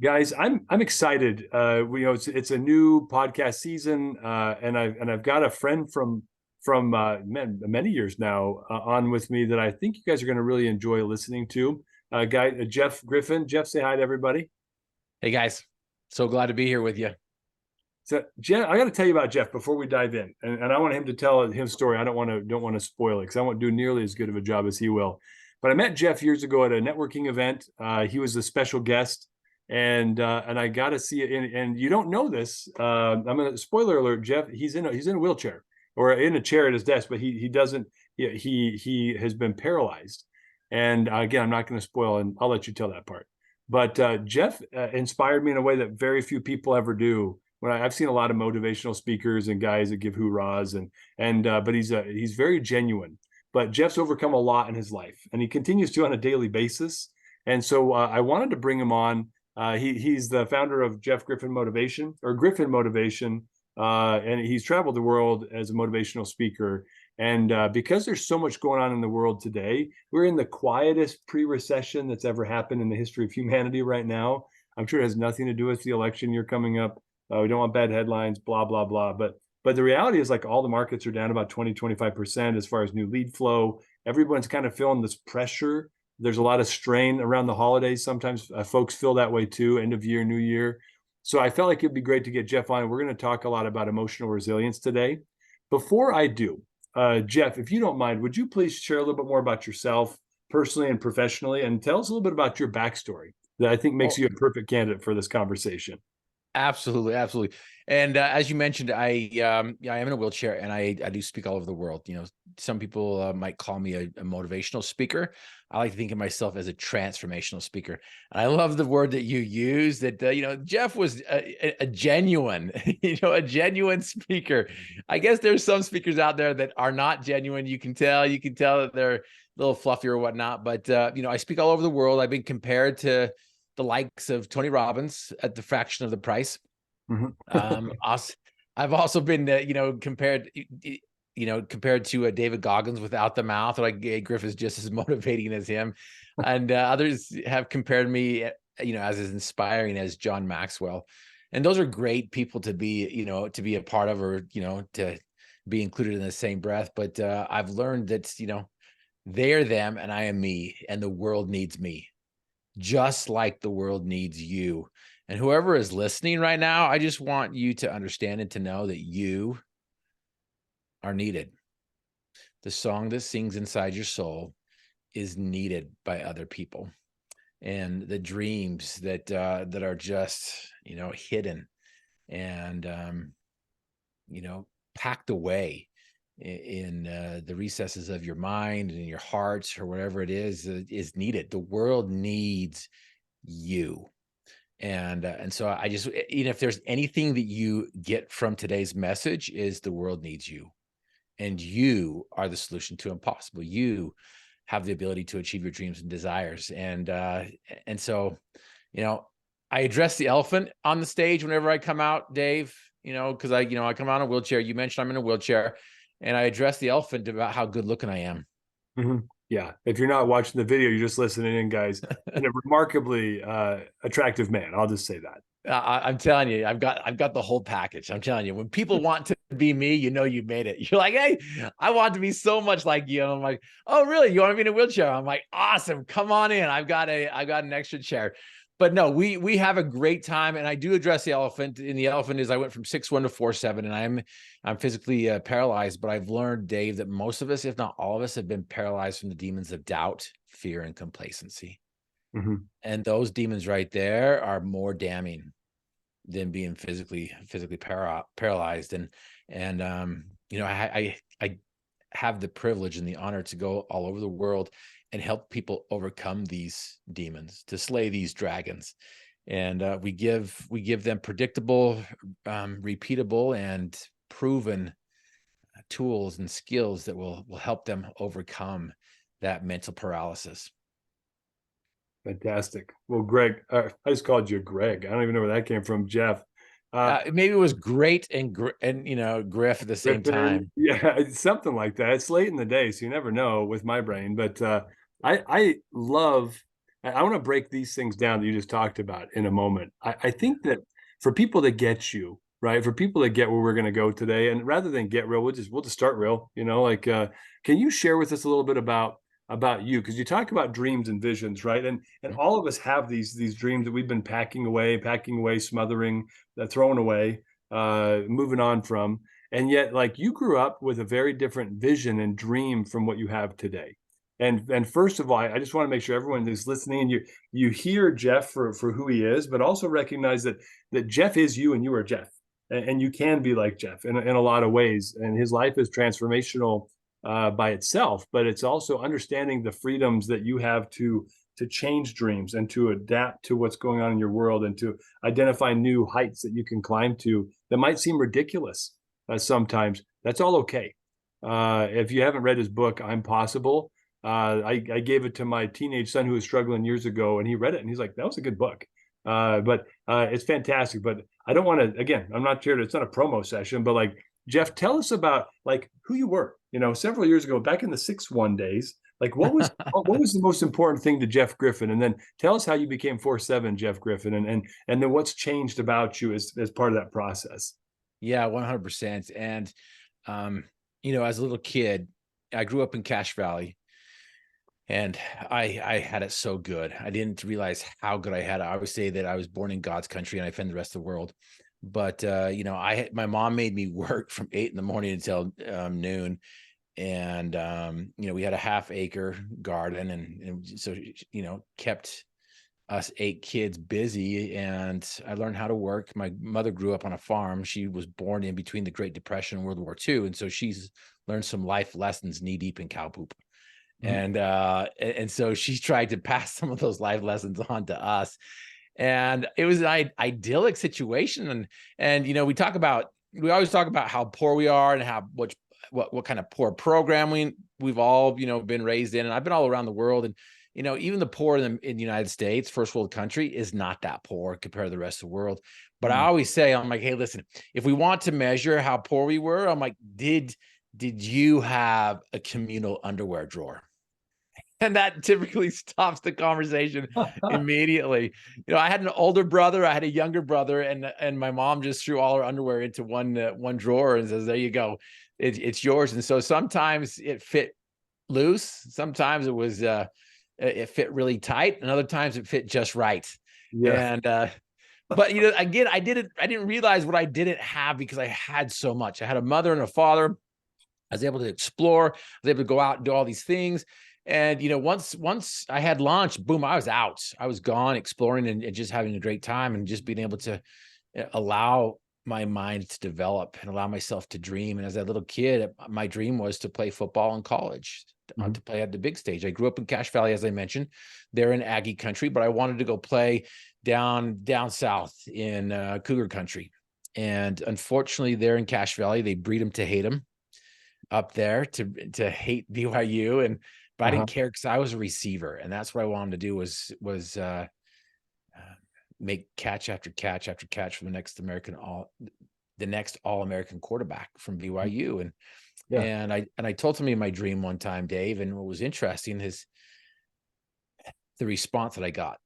Guys, I'm excited. It's a new podcast season, and I've got a friend from many years now on with me that I think you guys are going to really enjoy listening to. Jeff Griffin. Jeff, say hi to everybody. Hey guys, so glad to be here with you. So, Jeff, I got to tell you about Jeff before we dive in, and I want him to tell his story. I don't want to spoil it because I won't do nearly as good of a job as he will. But I met Jeff years ago at a networking event. He was a special guest, and I got to see it. And you don't know this. I'm gonna spoiler alert. Jeff, he's in a wheelchair or in a chair at his desk, but he doesn't. He has been paralyzed. And again, I'm not going to spoil, and I'll let you tell that part. But Jeff inspired me in a way that very few people ever do. I've seen a lot of motivational speakers and guys that give hoorahs, but he's very genuine. But Jeff's overcome a lot in his life, and he continues to on a daily basis. And so I wanted to bring him on. He's the founder of Griffin Motivation, and he's traveled the world as a motivational speaker. And because there's so much going on in the world today, we're in the quietest pre-recession that's ever happened in the history of humanity right now. I'm sure it has nothing to do with the election year coming up. We don't want bad headlines, blah, blah, blah. But the reality is, like, all the markets are down about 20-25% as far as new lead flow. Everyone's kind of feeling this pressure. There's a lot of strain around the holidays. Sometimes folks feel that way too, end of year, new year. So I felt like it'd be great to get Jeff on. We're going to talk a lot about emotional resilience today. Before I do, Jeff, if you don't mind, would you please share a little bit more about yourself personally and professionally, and tell us a little bit about your backstory that I think makes you a perfect candidate for this conversation? Absolutely, absolutely. And as you mentioned, I am in a wheelchair, and I do speak all over the world. Some people might call me a motivational speaker. I like to think of myself as a transformational speaker. And I love the word that you use. That Jeff was a genuine, a genuine speaker. I guess there's some speakers out there that are not genuine. You can tell that they're a little fluffy or whatnot. But I speak all over the world. I've been compared to the likes of Tony Robbins at the fraction of the price. Mm-hmm. I've also been, compared to David Goggins without the mouth. Like, Griff is just as motivating as him, and others have compared me, as inspiring as John Maxwell. And those are great people to be, to be a part of, or to be included in the same breath. But I've learned that they're them and I am me, and the world needs me, just like the world needs you. And whoever is listening right now, I just want you to understand and to know that you are needed. The song that sings inside your soul is needed by other people. And the dreams that are just, hidden and, packed away in the recesses of your mind and in your hearts, or whatever it is needed. The world needs you. And so I just, if there's anything that you get from today's message, is the world needs you, and you are the solution to impossible. You have the ability to achieve your dreams and desires. And so, I address the elephant on the stage whenever I come out, Dave, because I come out in a wheelchair. You mentioned I'm in a wheelchair. And I address the elephant about how good looking I am. Mm-hmm. Yeah. If you're not watching the video, you're just listening in, guys. And a remarkably attractive man. I'll just say that. I'm telling you, I've got the whole package. I'm telling you, when people want to be me, you made it. You're like, hey, I want to be so much like you. And I'm like, oh, really? You want to be in a wheelchair? I'm like, awesome. Come on in. I've got an extra chair. But no, we have a great time, and I do address the elephant. And the elephant is, I went from 6'1" to 4'7", and I'm physically paralyzed. But I've learned, Dave, that most of us, if not all of us, have been paralyzed from the demons of doubt, fear, and complacency. Mm-hmm. And those demons right there are more damning than being physically paralyzed. And I have the privilege and the honor to go all over the world and help people overcome these demons, to slay these dragons. And we give them predictable, repeatable, and proven tools and skills that will help them overcome that mental paralysis. Fantastic. Well, Greg, I just called you Greg. I don't even know where that came from, Jeff. Maybe it was great and Griff at the same time. Yeah, it's something like that. It's late in the day, so you never know with my brain. But I love I want to break these things down that you just talked about in a moment. I think that for people to get you, right, for people to get where we're going to go today, and rather than get real, we'll just start real. Like, can you share with us a little bit about you? Because you talk about dreams and visions, right? And all of us have these dreams that we've been packing away, smothering, throwing away, moving on from. And yet, like, you grew up with a very different vision and dream from what you have today. And first of all, I just want to make sure everyone who's listening, and you hear Jeff for who he is, but also recognize that Jeff is you and you are Jeff, and you can be like Jeff in a lot of ways. And his life is transformational by itself, but it's also understanding the freedoms that you have to change dreams and to adapt to what's going on in your world, and to identify new heights that you can climb to that might seem ridiculous sometimes. That's all okay. If you haven't read his book, I'm Possible, I gave it to my teenage son who was struggling years ago, and he read it and he's like, that was a good book. But it's fantastic. But I don't want to, again, I'm not here it's not a promo session, but like, Jeff, tell us about like who you were, several years ago, back in the 6'1" days. Like, what was the most important thing to Jeff Griffin? And then tell us how you became 4'7" Jeff Griffin, and then what's changed about you as part of that process. Yeah, 100%. And, as a little kid, I grew up in Cache Valley, and I had it so good. I didn't realize how good I had it. I always say that I was born in God's country and I offend the rest of the world. But, my mom made me work from 8 in the morning until noon. And, we had a half-acre garden, and so, kept us 8 kids busy, and I learned how to work. My mother grew up on a farm. She was born in between the Great Depression and World War II, and so she's learned some life lessons knee deep in cow poop. Mhm. And so she tried to pass some of those life lessons on to us. And it was an idyllic situation. And we always talk about how poor we are, and how what kind of poor programming we've all, been raised in. And I've been all around the world, and even the poor in the United States, first world country, is not that poor compared to the rest of the world. But I always say, I'm like, hey, listen, if we want to measure how poor we were, I'm like, did you have a communal underwear drawer? And that typically stops the conversation immediately. I had an older brother, I had a younger brother, and my mom just threw all her underwear into one drawer and says, "There you go, it's yours." And so sometimes it fit loose, sometimes it fit really tight, and other times it fit just right. Yeah. And but again, I didn't realize what I didn't have, because I had so much. I had a mother and a father. I was able to explore. I was able to go out and do all these things. And once I had lunch, boom, I was out. I was gone exploring, and just having a great time, and just being able to allow my mind to develop and allow myself to dream. And as a little kid, my dream was to play football in college, to play at the big stage. I grew up in Cache Valley, as I mentioned. They're in Aggie country, but I wanted to go play down south in Cougar country. And unfortunately, there in Cache Valley, they breed them to hate them up there, to hate BYU. But I didn't care, because I was a receiver, and that's what I wanted to do was make catch after catch after catch for the next All-American quarterback from BYU. And Yeah. I told somebody my dream one time, Dave, and what was interesting is the response that I got.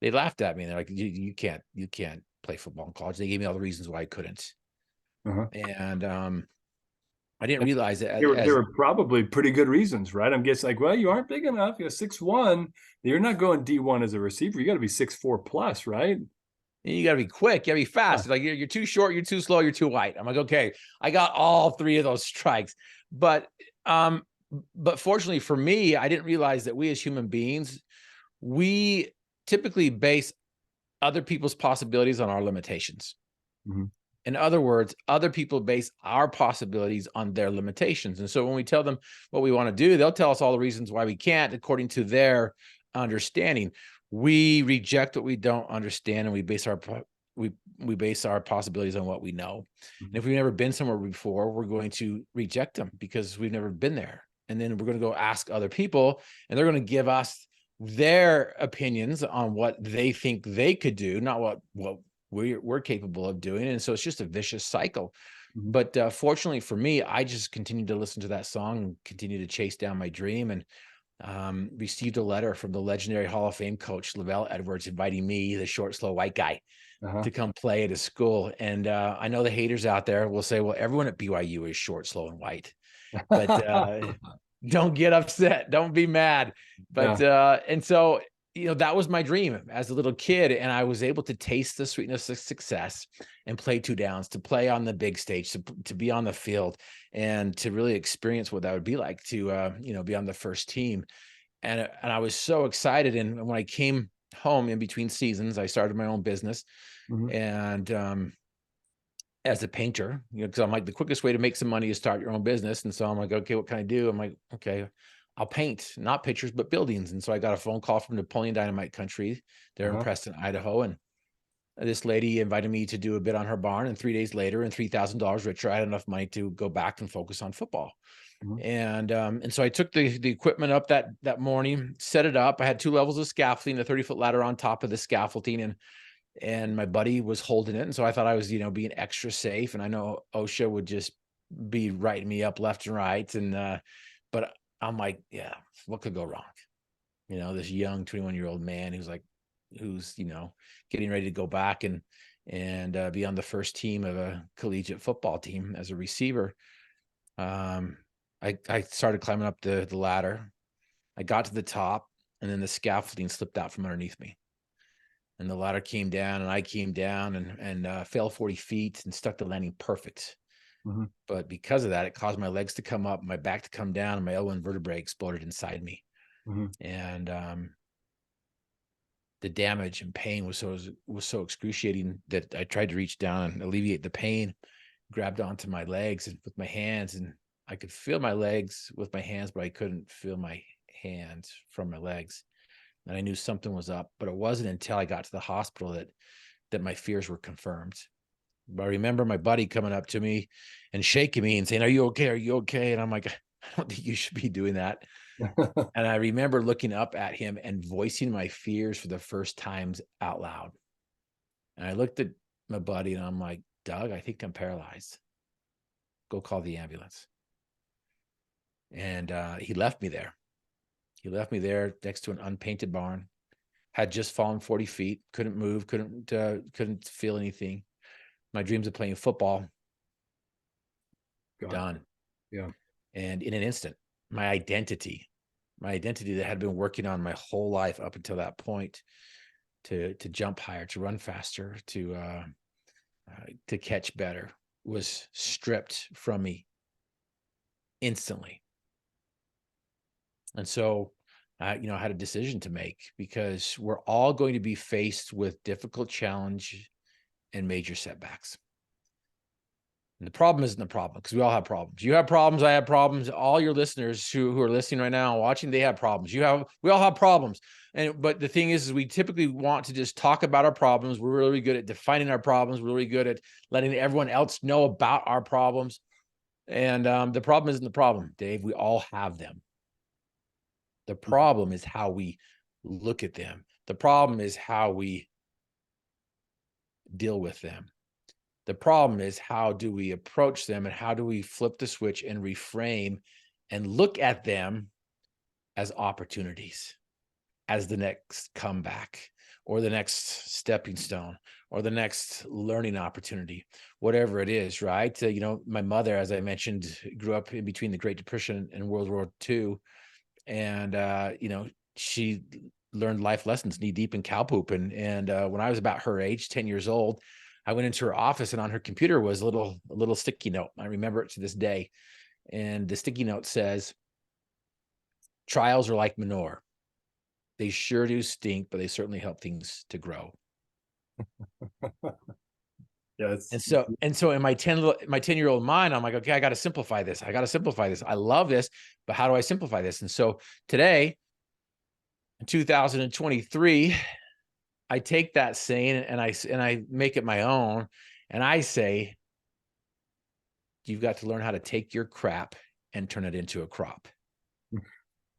They laughed at me, and they're like, you can't play football in college. They gave me all the reasons why I couldn't. And I didn't realize that There were probably pretty good reasons, right? I'm guessing, like, well, you aren't big enough. You're 6'1". You're not going D1 as a receiver. You got to be 6'4" plus, right? you got to be quick. You got to be fast. Like, you're too short, you're too slow, you're too white. I'm like, okay, I got all 3 of those strikes. But fortunately for me, I didn't realize that we as human beings, we typically base other people's possibilities on our limitations. In other words, other people base our possibilities on their limitations. And so when we tell them what we want to do, they'll tell us all the reasons why we can't, according to their understanding. We reject what we don't understand, and we base our possibilities on what we know. And if we've never been somewhere before, we're going to reject them because we've never been there. And then we're going to go ask other people, and they're going to give us their opinions on what they think they could do, not what we're capable of doing. And so it's just a vicious cycle. But fortunately for me, I just continued to listen to that song and continue to chase down my dream. And received a letter from the legendary Hall of Fame coach, Lavelle Edwards, inviting me, the short, slow white guy, to come play at his school. And I know the haters out there will say, well, everyone at BYU is short, slow, and white. But don't get upset. Don't be mad. But and so, that was my dream as a little kid. And I was able to taste the sweetness of success and play 2 downs, to play on the big stage, to be on the field, and to really experience what that would be like to, be on the first team. And I was so excited. And when I came home in between seasons, I started my own business. And as a painter, because I'm like, the quickest way to make some money is start your own business. And so I'm like, okay, what can I do? I'm like, okay, I'll paint, not pictures, but buildings. And so I got a phone call from Napoleon Dynamite Country. They're in Preston, Idaho. And this lady invited me to do a bit on her barn. And 3 days later, and $3,000 richer, I had enough money to go back and focus on football. And so I took the equipment up that morning, set it up. I had 2 levels of scaffolding, a 30-foot ladder on top of the scaffolding, and my buddy was holding it. And so I thought I was, being extra safe. And I know OSHA would just be writing me up left and right. And, but I'm like, yeah, what could go wrong? This young 21-year-old man who's getting ready to go back and be on the first team of a collegiate football team as a receiver. I started climbing up the ladder. I got to the top, and then the scaffolding slipped out from underneath me. And the ladder came down, and I came down and fell 40 feet and stuck the landing perfect. But because of that, it caused my legs to come up, my back to come down, and my L1 vertebrae exploded inside me. And the damage and pain was so excruciating that I tried to reach down and alleviate the pain, grabbed onto my legs and with my hands, and I could feel my legs with my hands, but I couldn't feel my hands from my legs. And I knew something was up, but it wasn't until I got to the hospital that my fears were confirmed. But I remember my buddy coming up to me and shaking me and saying, "Are you okay? Are you okay?" And I'm like, "I don't think you should be doing that." And I remember looking up at him and voicing my fears for the first times out loud. And I looked at my buddy and I'm like, "Doug, I think I'm paralyzed. Go call the ambulance." And he left me there. He left me there next to an unpainted barn, had just fallen 40 feet, couldn't move, couldn't feel anything. My dreams of playing football, done. Yeah. And in an instant, my identity that had been working on my whole life up until that point, to jump higher, to run faster, to catch better, was stripped from me instantly. And so, I had a decision to make, because we're all going to be faced with difficult challenge and major setbacks. And the problem isn't the problem, because we all have problems. You have problems. I have problems. All your listeners who are listening right now and watching, they have problems. We all have problems. But the thing is we typically want to just talk about our problems. We're really good at defining our problems. We're really good at letting everyone else know about our problems. And the problem isn't the problem, Dave. We all have them. The problem is how we look at them. The problem is how we deal with them. The problem is, how do we approach them, and how do we flip the switch and reframe and look at them as opportunities, as the next comeback, or the next stepping stone, or the next learning opportunity, whatever it is, right? My mother, as I mentioned, grew up in between the Great Depression and World War II. And, she learned life lessons knee deep in cow poop. And when I was about her age, 10 years old, I went into her office, and on her computer was a little sticky note. I remember it to this day. And the sticky note says, "Trials are like manure. They sure do stink, but they certainly help things to grow." Yeah. And so in my 10-year-old mind, I'm like, okay, I got to simplify this. I love this, but how do I simplify this? And so today, in 2023, I take that saying and I make it my own. And I say, you've got to learn how to take your crap and turn it into a crop.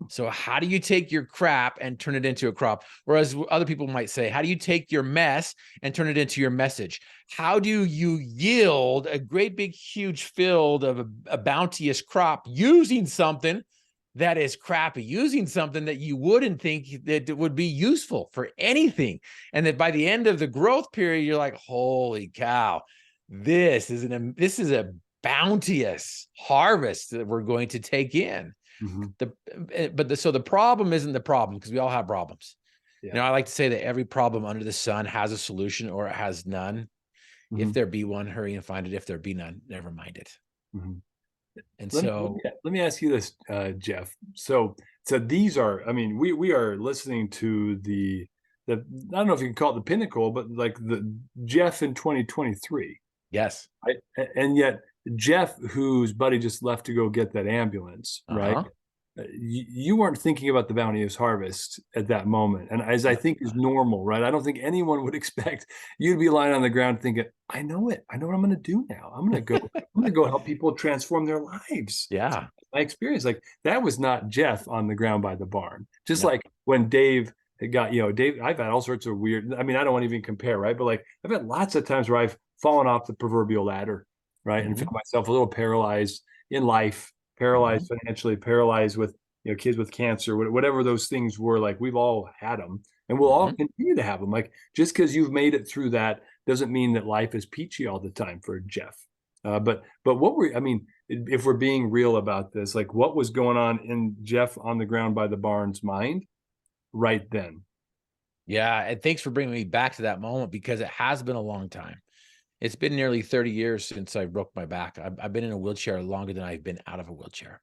So how do you take your crap and turn it into a crop? Whereas other people might say, how do you take your mess and turn it into your message? How do you yield a great big huge field of a bounteous crop using something that is crappy, using something that you wouldn't think that it would be useful for anything. And that by the end of the growth period, you're like, holy cow, this is a bounteous harvest that we're going to take in. So the problem isn't the problem, because we all have problems. Yeah. You know, I like to say that every problem under the sun has a solution, or it has none. If there be one, hurry and find it. If there be none, never mind it. And let me ask you this, Jeff. So these are, I mean, we are listening to the I don't know if you can call it the pinnacle, but like the Jeff in 2023. yes. Right? And yet Jeff, whose buddy just left to go get that ambulance, right? You weren't thinking about the bounteous harvest at that moment. And as I think is normal, right? I don't think anyone would expect you to be lying on the ground thinking, I know it. I know what I'm going to do now. I'm going to go help people transform their lives. Yeah. My experience, like that was not Jeff on the ground by the barn. Just like when Dave got, Dave, I've had all sorts of weird, I mean, I don't want to even compare, right? But like I've had lots of times where I've fallen off the proverbial ladder, right? And found myself a little paralyzed in life, paralyzed financially, paralyzed with, kids with cancer, whatever those things were. Like we've all had them, and we'll all continue to have them. Like just because you've made it through that doesn't mean that life is peachy all the time for Jeff. But if we're being real about this, like what was going on in Jeff on the ground by the barn's mind right then? Yeah. And thanks for bringing me back to that moment, because it has been a long time. It's been nearly 30 years since I broke my back. I've been in a wheelchair longer than I've been out of a wheelchair.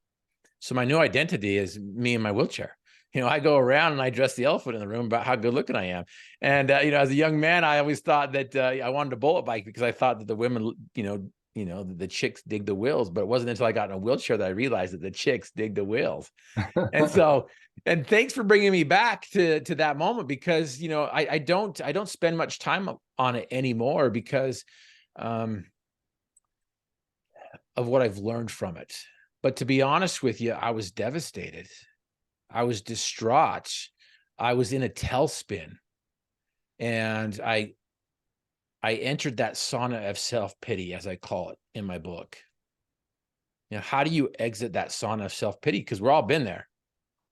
So my new identity is me in my wheelchair. I go around and I dress the elephant in the room about how good looking I am. And, as a young man, I always thought that I wanted a bullet bike, because I thought that the women, the chicks dig the wheels. But it wasn't until I got in a wheelchair that I realized that the chicks dig the wheels. And thanks for bringing me back to that moment, because, I don't spend much time on it anymore, because of what I've learned from it. But to be honest with you, I was devastated. I was distraught. I was in a tailspin, and I entered that sauna of self-pity, as I call it in my book. How do you exit that sauna of self-pity? Because we've all been there.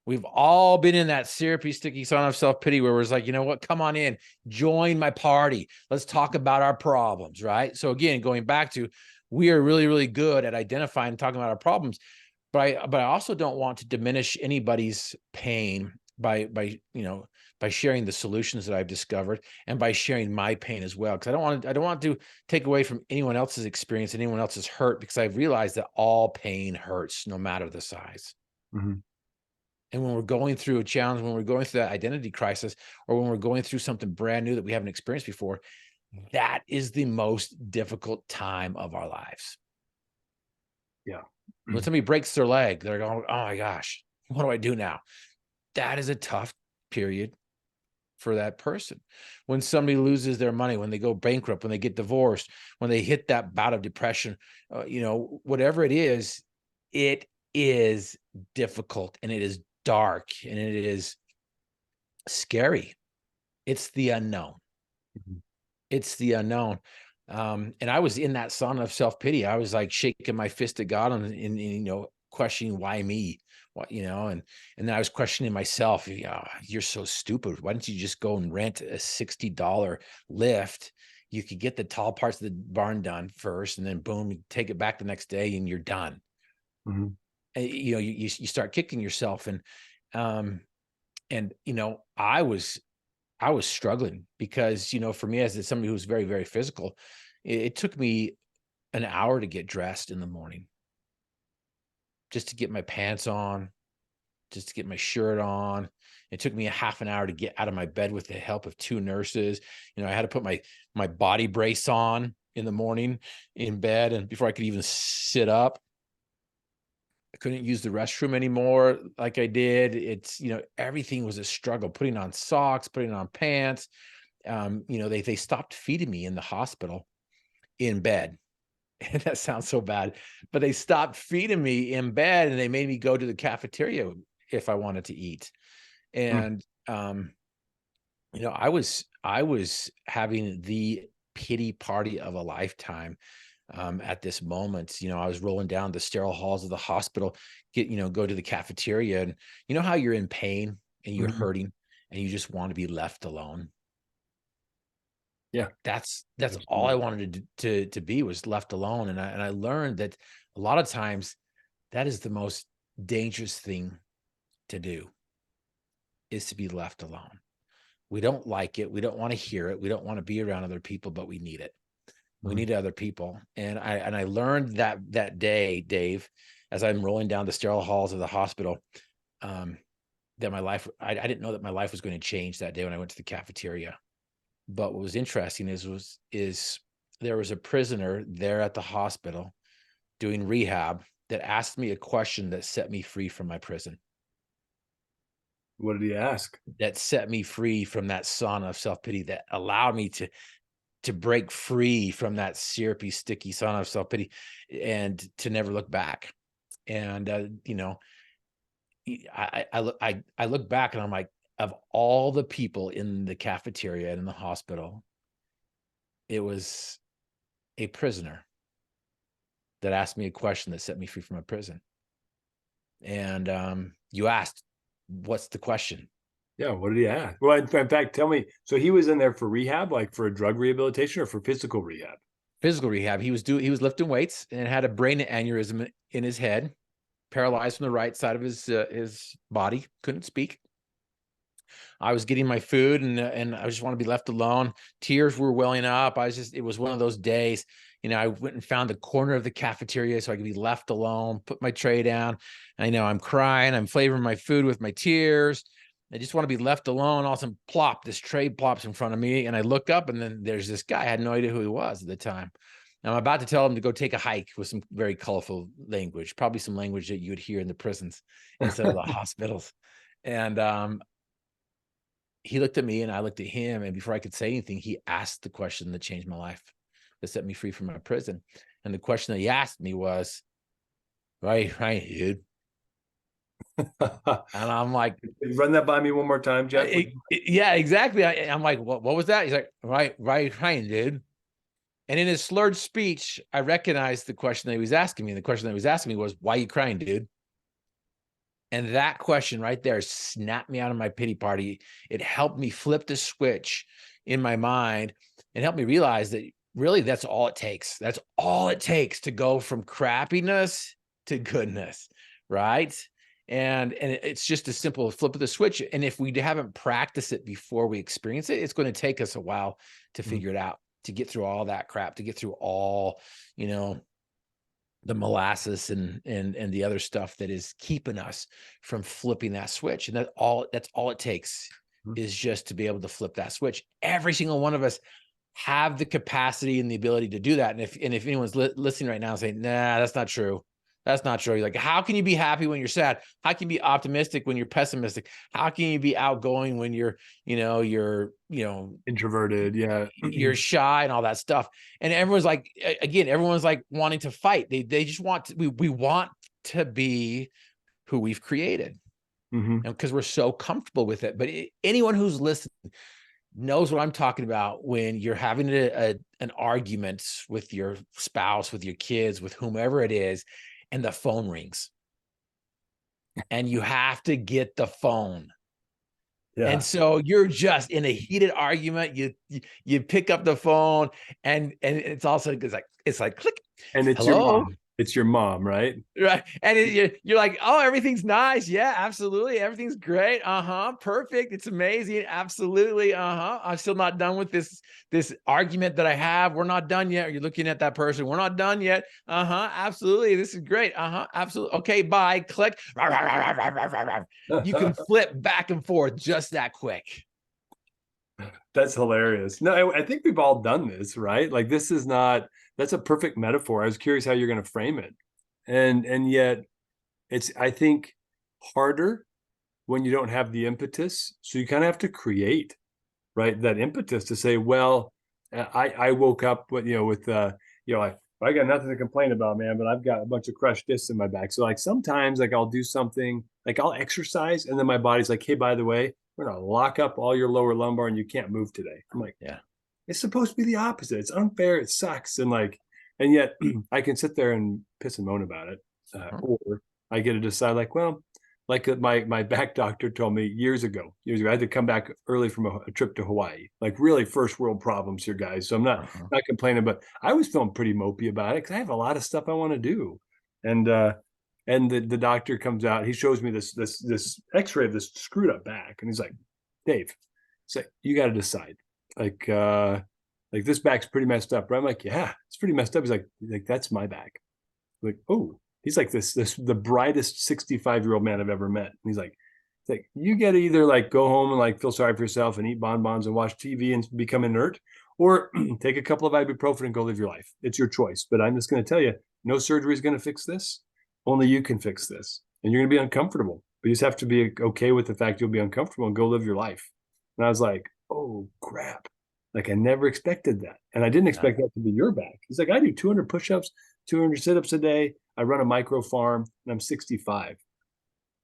We've all been in that syrupy, sticky sauna of self-pity where we're like, you know what, come on in, join my party. Let's talk about our problems, right? So again, going back to, we are really, really good at identifying and talking about our problems, but I also don't want to diminish anybody's pain by sharing the solutions that I've discovered, and by sharing my pain as well. Because I don't want to take away from anyone else's experience, anyone else's hurt, because I've realized that all pain hurts, no matter the size. And when we're going through a challenge, when we're going through that identity crisis, or when we're going through something brand new that we haven't experienced before, that is the most difficult time of our lives. Yeah. When somebody breaks their leg, they're going, oh my gosh, what do I do now? That is a tough period for that person. When somebody loses their money, when they go bankrupt, when they get divorced, when they hit that bout of depression, whatever it is difficult, and it is dark, and it is scary. It's the unknown. It's the unknown. And I was in that sauna of self-pity. I was like shaking my fist at God and questioning why me, and then I was questioning myself. You're so stupid. Why don't you just go and rent a $60 lift? You could get the tall parts of the barn done first, and then boom, you take it back the next day and you're done. And, you start kicking yourself. And I was struggling, because, for me, as somebody who's very, very physical, it took me an hour to get dressed in the morning, just to get my pants on, just to get my shirt on. It took me a half an hour to get out of my bed with the help of 2 nurses. I had to put my body brace on in the morning in bed, and before I could even sit up. I couldn't use the restroom anymore like I did. It's, everything was a struggle, putting on socks, putting on pants. They stopped feeding me in the hospital in bed. And that sounds so bad, but they stopped feeding me in bed, and they made me go to the cafeteria if I wanted to eat. And, I was having the pity party of a lifetime, at this moment. I was rolling down the sterile halls of the hospital, go to the cafeteria, and how you're in pain and you're Mhm. hurting and you just want to be left alone. Yeah, That's all I absolutely. wanted to be, was left alone. And I learned that a lot of times that is the most dangerous thing to do, is to be left alone. We don't like it. We don't want to hear it. We don't want to be around other people, but we need it. We Mhm. need other people. And I learned that day, Dave, as I'm rolling down the sterile halls of the hospital, um, that my life, I didn't know that my life was going to change that day when I went to the cafeteria. But what was interesting is there was a prisoner there at the hospital doing rehab that asked me a question that set me free from my prison, What did he ask? that set me free from that sauna of self-pity, that allowed me to break free from that syrupy, sticky sauna of self-pity, and to never look back. And I look back and I'm like, of all the people in the cafeteria and in the hospital, it was a prisoner that asked me a question that set me free from my prison. And you asked, what's the question? Yeah, what did he ask? Well, in fact, tell me. So he was in there for rehab, like for a drug rehabilitation or for physical rehab? Physical rehab. He was lifting weights and had a brain aneurysm in his head, paralyzed from the right side of his body, couldn't speak. I was getting my food, and I just want to be left alone. Tears were welling up. It was one of those days. I went and found the corner of the cafeteria so I could be left alone, put my tray down. And I'm crying. I'm flavoring my food with my tears. I just want to be left alone. All of a sudden, plop, this tray plops in front of me. And I look up, and then there's this guy. I had no idea who he was at the time. And I'm about to tell him to go take a hike with some very colorful language, probably some language that you would hear in the prisons instead of the hospitals. And he looked at me and I looked at him, and before I could say anything, he asked the question that changed my life, that set me free from my prison. And the question that he asked me was, right, dude. And I'm like, Run that by me one more time, Jeff. yeah, exactly. I'm like, what was that? He's like, right, dude. And in his slurred speech, I recognized the question that he was asking me. And the question that he was asking me was, why are you crying, dude? And that question right there snapped me out of my pity party. It helped me flip the switch in my mind and helped me realize that really that's all it takes. That's all it takes to go from crappiness to goodness, right? And it's just a simple flip of the switch. And if we haven't practiced it before we experience it, it's going to take us a while to Mhm. figure it out, to get through all that crap, to get through all, the molasses and the other stuff that is keeping us from flipping that switch. And that's all it takes, is just to be able to flip that switch. Every single one of us have the capacity and the ability to do that. And if anyone's listening right now saying, nah, that's not true. That's not true. You're like, how can you be happy when you're sad? How can you be optimistic when you're pessimistic? How can you be outgoing when Introverted, yeah. you're shy and all that stuff? And everyone's like, again, everyone's like wanting to fight. They just want to, we want to be who we've created, Mhm. and because we're so comfortable with it. But anyone who's listening knows what I'm talking about when you're having an argument with your spouse, with your kids, with whomever it is, and the phone rings and you have to get the phone. And Yeah. so you're just in a heated argument. You pick up the phone, and it's also it's like click, And it's your hello. mom. It's your mom, right? Right. And you're like, oh, everything's nice. Yeah, absolutely. Everything's great. Uh-huh. Perfect. It's amazing. Absolutely. Uh-huh. I'm still not done with this argument that I have. We're not done yet. You're looking at that person. We're not done yet. Uh-huh. Absolutely. This is great. Uh-huh. Absolutely. Okay, bye. Click. You can flip back and forth just that quick. That's hilarious. No, I think we've all done this, right? Like this is not, that's a perfect metaphor. I was curious how you're going to frame it. And yet it's, I think, harder when you don't have the impetus. So you kind of have to create, right? That impetus to say, well, I woke up with, like, I got nothing to complain about, man, but I've got a bunch of crushed discs in my back. So like sometimes like I'll do something, like I'll exercise, and then my body's like, hey, by the way, we're gonna lock up all your lower lumbar and you can't move today. I'm like, Yeah. it's supposed to be the opposite. It's unfair. It sucks. And like, And yet I can sit there and piss and moan about it. Or I get to decide like, well, like my back doctor told me years ago, I had to come back early from a trip to Hawaii, like really first world problems here, guys. So I'm not complaining, but I was feeling pretty mopey about it because I have a lot of stuff I want to do. And the doctor comes out, he shows me this X-ray of this screwed up back, and he's like, Dave, he's like, you got to decide, like this back's pretty messed up, right? I'm like, yeah, it's pretty messed up. He's like that's my back. I'm like, oh. He's like this the brightest 65-year-old man I've ever met. And he's like, you got to either like go home and like feel sorry for yourself and eat bonbons and watch TV and become inert, or take a couple of ibuprofen and go live your life. It's your choice. But I'm just going to tell you, no surgery is going to fix this. Only you can fix this. And you're going to be uncomfortable. But you just have to be okay with the fact you'll be uncomfortable and go live your life. And I was like, oh, crap. Like I never expected that. And I didn't expect that to be your back. He's like, I do 200 push-ups, 200 sit-ups a day. I run a micro farm and I'm 65.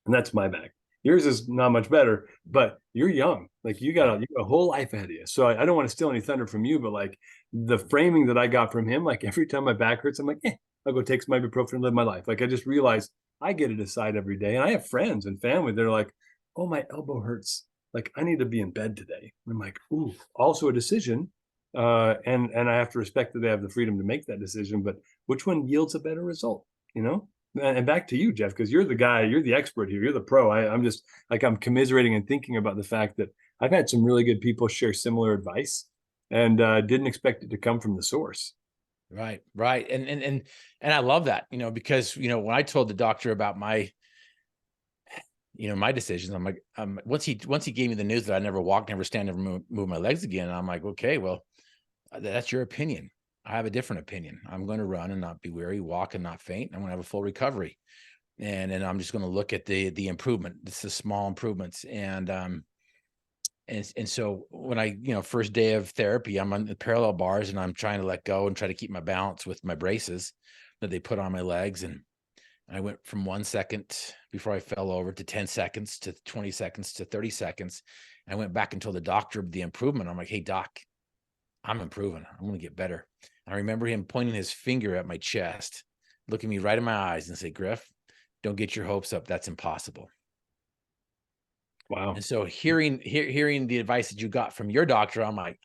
And that's my back. Yours is not much better, but you're young. Like you got a whole life ahead of you. So I don't want to steal any thunder from you, but like the framing that I got from him, like every time my back hurts, I'm like, I'll go take some ibuprofen and live my life. Like I just realized I get to decide every day. And I have friends and family that are like, oh, my elbow hurts. Like I need to be in bed today. And I'm like, ooh, also a decision. And I have to respect that they have the freedom to make that decision, but which one yields a better result? You know, and back to you, Jeff, because you're the guy, you're the expert here, you're the pro. I'm just like, I'm commiserating and thinking about the fact that I've had some really good people share similar advice and didn't expect it to come from the source. Right. And I love that, because, when I told the doctor about my, my decisions, I'm like, once he gave me the news that I never walk, never stand, never move my legs again. I'm like, okay, well, that's your opinion. I have a different opinion. I'm going to run and not be weary, walk and not faint. I'm going to have a full recovery. And I'm just going to look at the improvement. It's the small improvements. And so when I, first day of therapy, I'm on the parallel bars and I'm trying to let go and try to keep my balance with my braces that they put on my legs. And I went from 1 second before I fell over to 10 seconds to 20 seconds to 30 seconds. And I went back and told the doctor the improvement. I'm like, hey, doc, I'm improving. I'm going to get better. And I remember him pointing his finger at my chest, looking me right in my eyes and say, Griff, don't get your hopes up. That's impossible. Wow. And so hearing the advice that you got from your doctor, I'm like,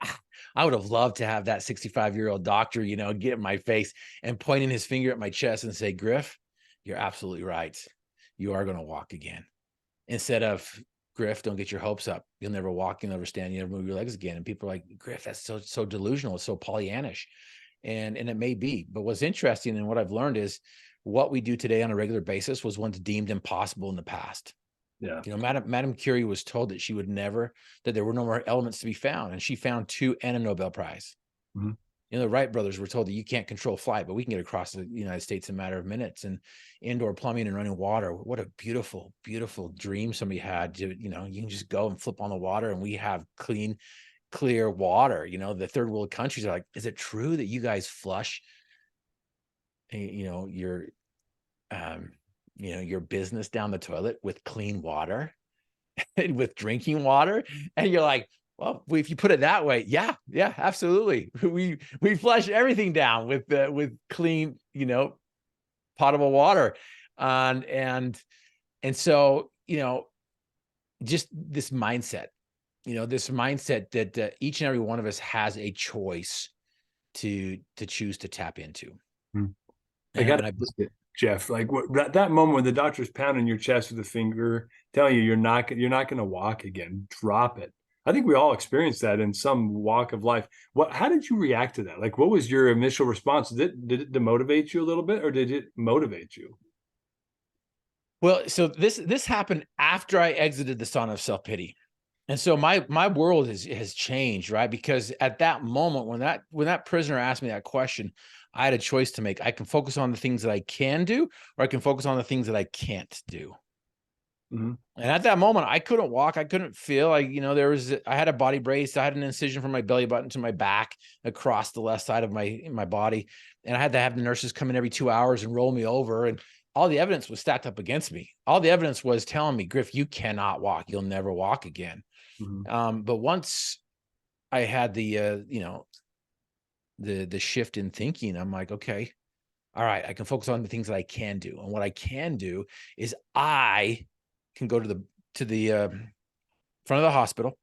I would have loved to have that 65-year-old doctor, get in my face and pointing his finger at my chest and say, Griff, you're absolutely right. You are going to walk again. Instead of, Griff, don't get your hopes up. You'll never walk, you'll never stand, you'll never move your legs again. And people are like, Griff, that's so delusional. It's so Pollyannish. And it may be. But what's interesting and what I've learned is what we do today on a regular basis was once deemed impossible in the past. Yeah. Madame Curie was told that that there were no more elements to be found. And she found 2 and a Nobel Prize. Mm-hmm. The Wright brothers were told that you can't control flight, but we can get across the United States in a matter of minutes. And indoor plumbing and running water. What a beautiful, beautiful dream somebody had. You can just go and flip on the water and we have clean, clear water. The third world countries are like, is it true that you guys flush, your business down the toilet with clean water and with drinking water? And you're like, well, if you put it that way, yeah, absolutely. We flush everything down with clean, potable water. And so, just this mindset, that each and every one of us has a choice to choose to tap into. I got to Jeff, like that moment when the doctor's pounding your chest with a finger, telling you you're not going to walk again, drop it. I think we all experienced that in some walk of life. How did you react to that? Like, what was your initial response? Did it demotivate you a little bit, or did it motivate you? Well, so this happened after I exited the sauna of self-pity. And so my world has changed, right? Because at that moment, when that prisoner asked me that question, I had a choice to make. I can focus on the things that I can do, or I can focus on the things that I can't do. Mm-hmm. And at that moment, I couldn't walk. I couldn't feel. I had a body brace. I had an incision from my belly button to my back across the left side of my body. And I had to have the nurses come in every 2 hours and roll me over. And all the evidence was stacked up against me. All the evidence was telling me, Griff, you cannot walk. You'll never walk again. Mm-hmm. But once I had the the shift in thinking. I'm like, okay, all right, I can focus on the things that I can do. And what I can do is I can go to the front of the hospital.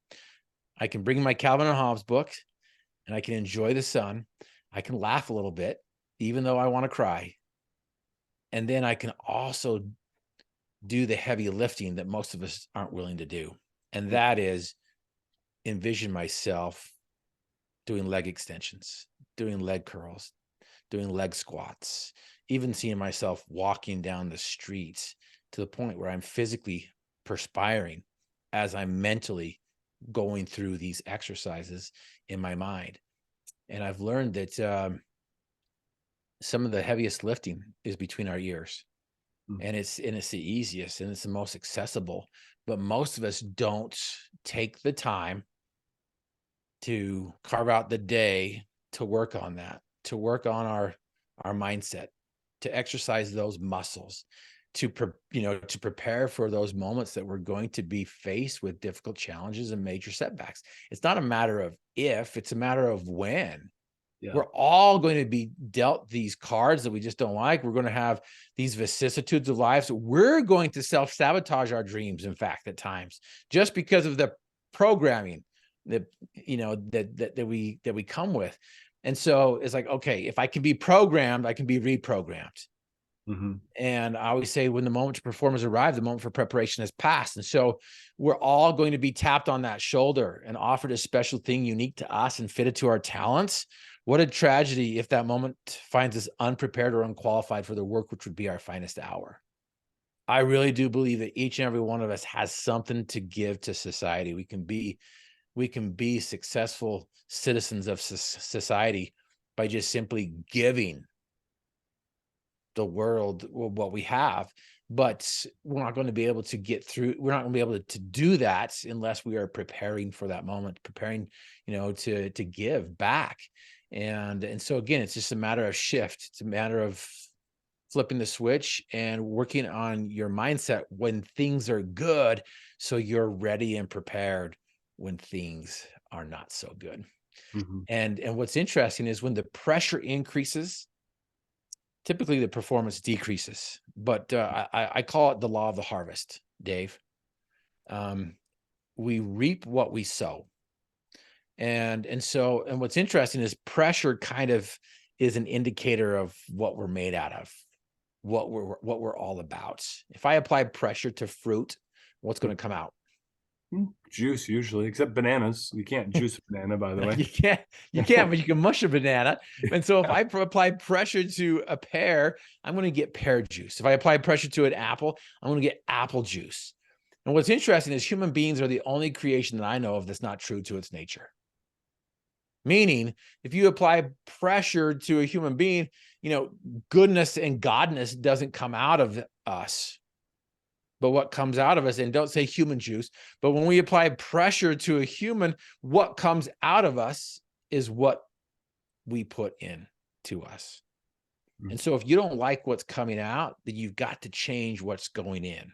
I can bring my Calvin and Hobbes book and I can enjoy the sun. I can laugh a little bit, even though I want to cry. And then I can also do the heavy lifting that most of us aren't willing to do. And that is envision myself doing leg extensions, doing leg curls, doing leg squats, even seeing myself walking down the streets to the point where I'm physically perspiring as I'm mentally going through these exercises in my mind. And I've learned that some of the heaviest lifting is between our ears. And it's the easiest and it's the most accessible. But most of us don't take the time to carve out the day to work on that, to work on our mindset, to exercise those muscles, to prepare for those moments that we're going to be faced with difficult challenges and major setbacks. It's not a matter of if, it's a matter of when. Yeah. We're all going to be dealt these cards that we just don't like. We're going to have these vicissitudes of lives. We're going to self-sabotage our dreams, in fact, at times, just because of the programming that we come with. And so it's like, okay, if I can be programmed, I can be reprogrammed. And I always say, when the moment to perform has arrived, the moment for preparation has passed. And so we're all going to be tapped on that shoulder and offered a special thing unique to us and fitted to our talents. What a tragedy if that moment finds us unprepared or unqualified for the work, which would be our finest hour. I really do believe that each and every one of us has something to give to society. We can be successful citizens of society by just simply giving the world what we have, but we're not going to be able to get through. We're not going to be able to do that unless we are preparing for that moment, preparing, to give back. And so again, it's just a matter of shift. It's a matter of flipping the switch and working on your mindset when things are good, so you're ready and prepared when things are not so good. And what's interesting is when the pressure increases, typically the performance decreases, but I call it the law of the harvest, Dave. We reap what we sow. And what's interesting is pressure kind of is an indicator of what we're made out of, what we're all about. If I apply pressure to fruit, what's going to come out? Juice, usually, except bananas. You can't juice a banana, by the way. You can't, but you can mush a banana. And so if I apply pressure to a pear, I'm going to get pear juice. If I apply pressure to an apple, I'm going to get apple juice. And what's interesting is human beings are the only creation that I know of that's not true to its nature. Meaning, if you apply pressure to a human being, goodness and godness doesn't come out of us. But what comes out of us, and don't say human juice, but when we apply pressure to a human, what comes out of us is what we put in to us. And so if you don't like what's coming out, then you've got to change what's going in.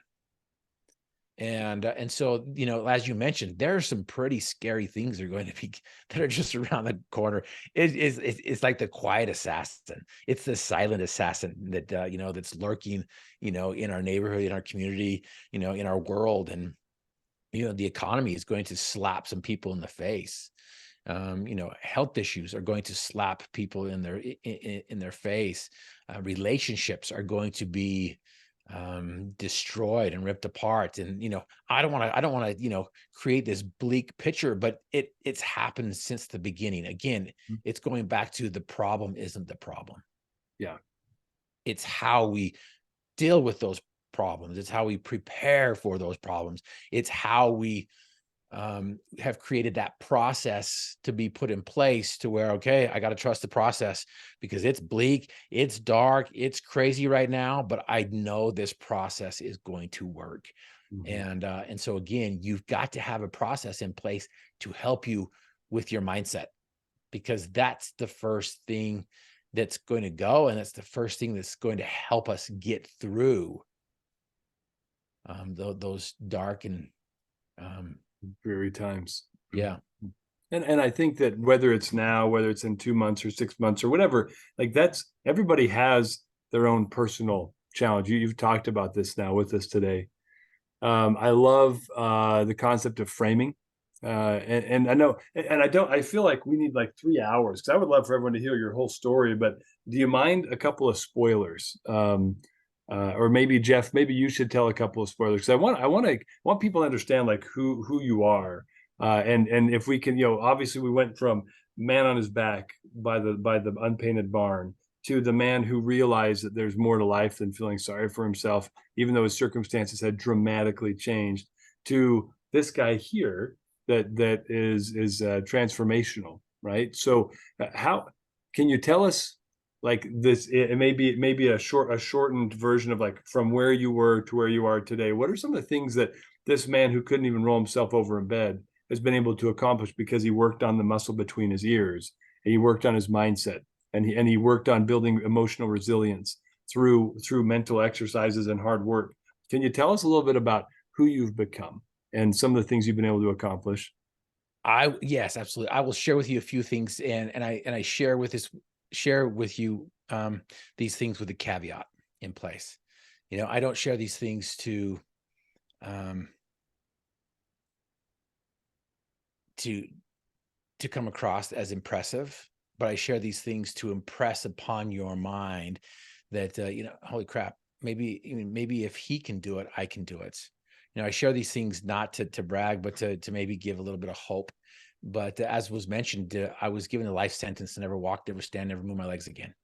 And so, as you mentioned, there are some pretty scary things that are just around the corner. It's like the quiet assassin. It's the silent assassin that, that's lurking, in our neighborhood, in our community, in our world. And, the economy is going to slap some people in the face. Health issues are going to slap people in their face. Relationships are going to be destroyed and ripped apart. And I don't want to create this bleak picture, but it's happened since the beginning. Again, it's going back to the problem isn't the problem. Yeah, it's how we deal with those problems. It's how we prepare for those problems. It's how we have created that process to be put in place to where, okay, I got to trust the process because it's bleak, it's dark, it's crazy right now, but I know this process is going to work. And so again, you've got to have a process in place to help you with your mindset, because that's the first thing that's going to go, and that's the first thing that's going to help us get through those dark and dreary times. Yeah. And I think that whether it's now, whether it's in 2 months or 6 months or whatever, like that's everybody has their own personal challenge. You've talked about this now with us today. I love the concept of framing. And I know, and I feel like we need like 3 hours because I would love for everyone to hear your whole story. But do you mind a couple of spoilers? Or maybe Jeff, maybe you should tell a couple of spoilers because I want people to understand like who you are. And if we can, obviously we went from man on his back by the unpainted barn to the man who realized that there's more to life than feeling sorry for himself, even though his circumstances had dramatically changed, to this guy here that is transformational, right? So how can you tell us like this? It may be a shortened version of like from where you were to where you are today. What are some of the things that this man who couldn't even roll himself over in bed has been able to accomplish because he worked on the muscle between his ears and he worked on his mindset and he worked on building emotional resilience through mental exercises and hard work. Can you tell us a little bit about who you've become and some of the things you've been able to accomplish? Yes, absolutely. I will share with you a few things, and I share with you these things with a caveat in place. I don't share these things um, to to come across as impressive, but I share these things to impress upon your mind that holy crap, maybe if he can do it, I can do it. I share these things not to brag, but to maybe give a little bit of hope. But as was mentioned, I was given a life sentence to never walk, never stand, never move my legs again.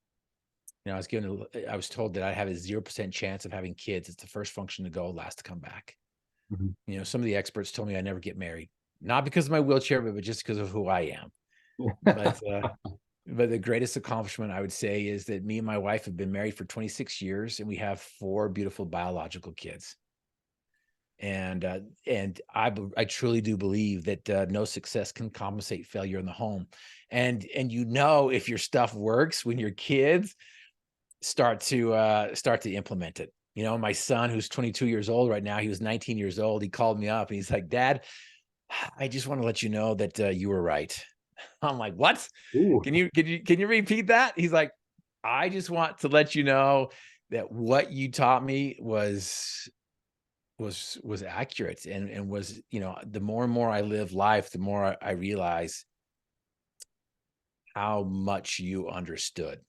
I was told that I have a 0% chance of having kids. It's the first function to go, last to come back. Mm-hmm. Some of the experts told me I never get married, not because of my wheelchair, but just because of who I am. But the greatest accomplishment I would say is that me and my wife have been married for 26 years and we have 4 beautiful biological kids. And I truly do believe that no success can compensate failure in the home. And if your stuff works when your kids start to implement it. My son, who's 22 years old right now, he was 19 years old. He called me up and he's like, "Dad, I just want to let you know that you were right." I'm like, "What? Ooh. Can you repeat that?" He's like, "I just want to let you know that what you taught me was accurate and was, the more and more I live life, the more I realize how much you understood."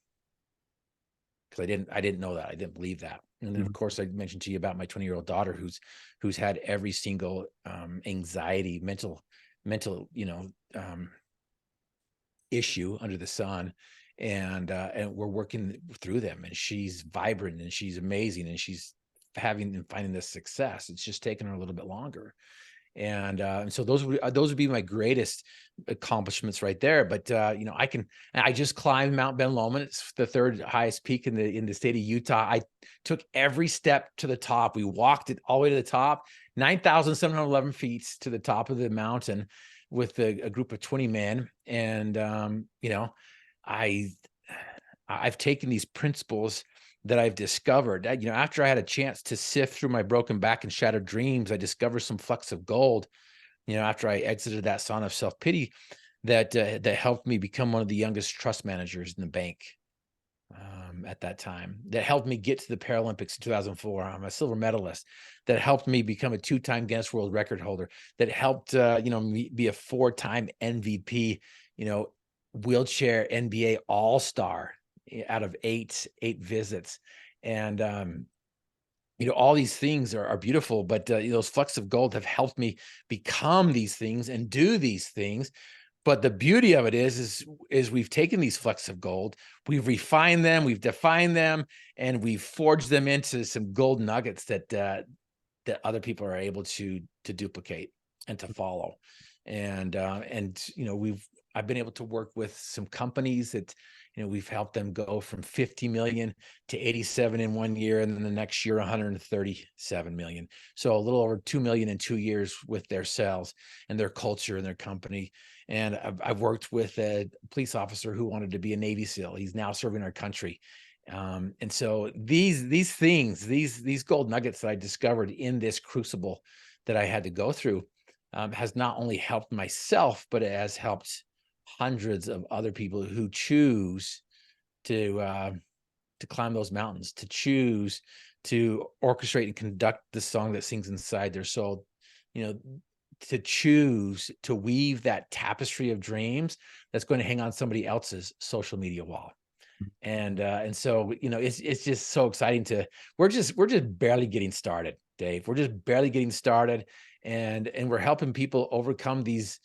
Because I didn't know that. I didn't believe that. And then of course I mentioned to you about my 20-year-old daughter who's had every single anxiety, mental, issue under the sun. And we're working through them, and she's vibrant and she's amazing and she's having and finding this success. It's just taken her a little bit longer. And so those would be my greatest accomplishments right there. But I just climbed Mount Ben Lomond. It's the 3rd highest peak in the state of Utah. I took every step to the top. We walked it all the way to the top, 9,711 feet to the top of the mountain with a group of 20 men. And I've taken these principles that I've discovered. After I had a chance to sift through my broken back and shattered dreams, I discovered some flecks of gold. After I exited that sauna of self-pity, that helped me become one of the youngest trust managers in the bank at that time. That helped me get to the Paralympics in 2004. I'm a silver medalist. That helped me become a 2-time Guinness World Record holder. That helped me be a 4-time MVP. Wheelchair NBA All-Star out of eight visits. And all these things are beautiful, but those flecks of gold have helped me become these things and do these things. But the beauty of it is we've taken these flecks of gold, we've refined them, we've defined them, and we've forged them into some gold nuggets that other people are able to duplicate and to follow. And I've been able to work with some companies that, we've helped them go from 50 million to 87 in 1 year, and then the next year 137 million. So a little over 2 million in 2 years with their sales and their culture and their company. And I've worked with a police officer who wanted to be a Navy SEAL. He's now serving our country. And so these things, these gold nuggets that I discovered in this crucible that I had to go through, has not only helped myself, but it has helped hundreds of other people who choose to climb those mountains, to choose to orchestrate and conduct the song that sings inside their soul, you know, to choose to weave that tapestry of dreams that's going to hang on somebody else's social media wall. And so, it's just so exciting we're just barely getting started, Dave. We're just barely getting started, and we're helping people overcome these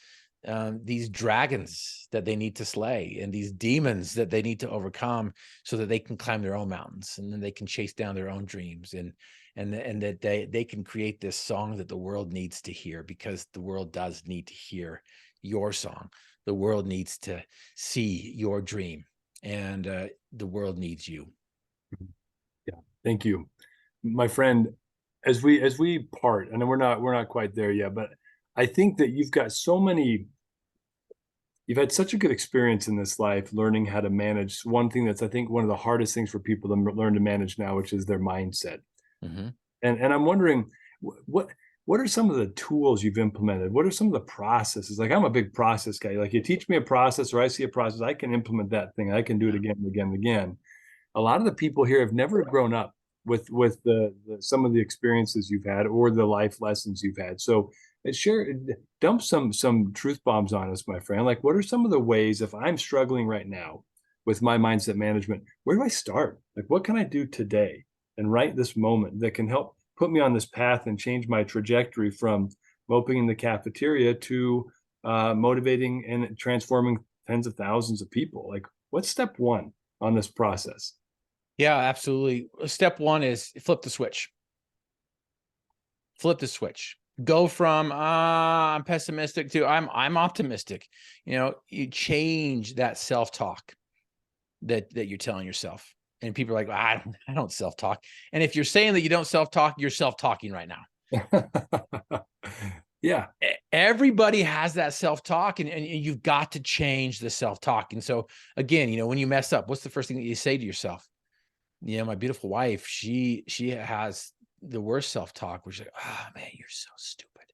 dragons that they need to slay and these demons that they need to overcome so that they can climb their own mountains, and then they can chase down their own dreams, and that they can create this song that the world needs to hear, because the world does need to hear your song. The world needs to see your dream, and the world needs you. Yeah, thank you, my friend. As we part, and we're not quite there yet, but I think that you've had such a good experience in this life learning how to manage one thing that's, I think, one of the hardest things for people to learn to manage now, which is their mindset. Mm-hmm. And I'm wondering, what are some of the tools you've implemented? What are some of the processes? Like, I'm a big process guy. Like, you teach me a process, or I see a process, I can implement that thing. I can do it again and again and again. A lot of the people here have never grown up with the some of the experiences you've had, or the life lessons you've had. So share, dump some truth bombs on us, my friend. Like, what are some of the ways, if I'm struggling right now with my mindset management, where do I start? Like, what can I do today and right this moment that can help put me on this path and change my trajectory from moping in the cafeteria to motivating and transforming tens of thousands of people? Like, what's step one on this process? Yeah, absolutely. Step one is flip the switch. Flip the switch. Go from I'm pessimistic to I'm optimistic. You change that self-talk that you're telling yourself. And people are like, well, I don't self-talk. And if you're saying that you don't self-talk, you're self-talking right now. Yeah. Everybody has that self-talk, and you've got to change the self-talk. And so again, when you mess up, what's the first thing that you say to yourself? My beautiful wife, she has the worst self-talk, where she's like, oh man, you're so stupid.